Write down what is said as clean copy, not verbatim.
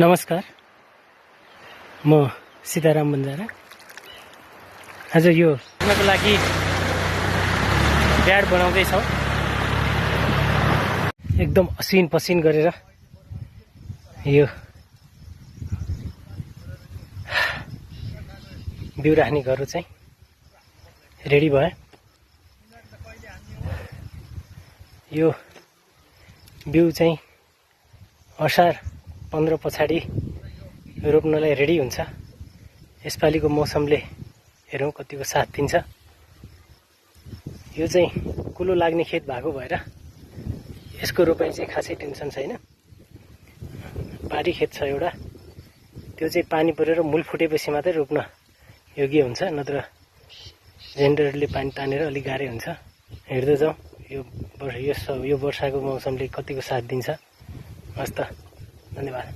नमस्कार, म सीताराम बन्जारा। आज यो को लागि ब्याड बनाउँदैछौँ। एकदम असिन पसिन गरेर यो बिउ राख्ने घर चाहिँ रेडी भयो। यो बिउ चाहिँ असार 15 पछाडि रोप्नलाई रेडी हुन्छ। यसपालिको मौसमले हेरौँ कतिको साथ दिन्छ। यो चाहिँ कुलो लाग्ने खेत भएको भएर यसको रोपाइ चाहिँ खासै टेन्सन छैन। पारी खेत छ एउटा, त्यो चाहिँ पानी परेर मूल फुटेपछि मात्रै रोप्न योग्य हुन्छ, नत्र जेनेरेटरले पानी तानेर अलिक गाह्रै हुन्छ। हेर्दै जाउँ यो वर्षाको मौसमले कतिको साथ दिन्छ। हस् त, धन्यवाद।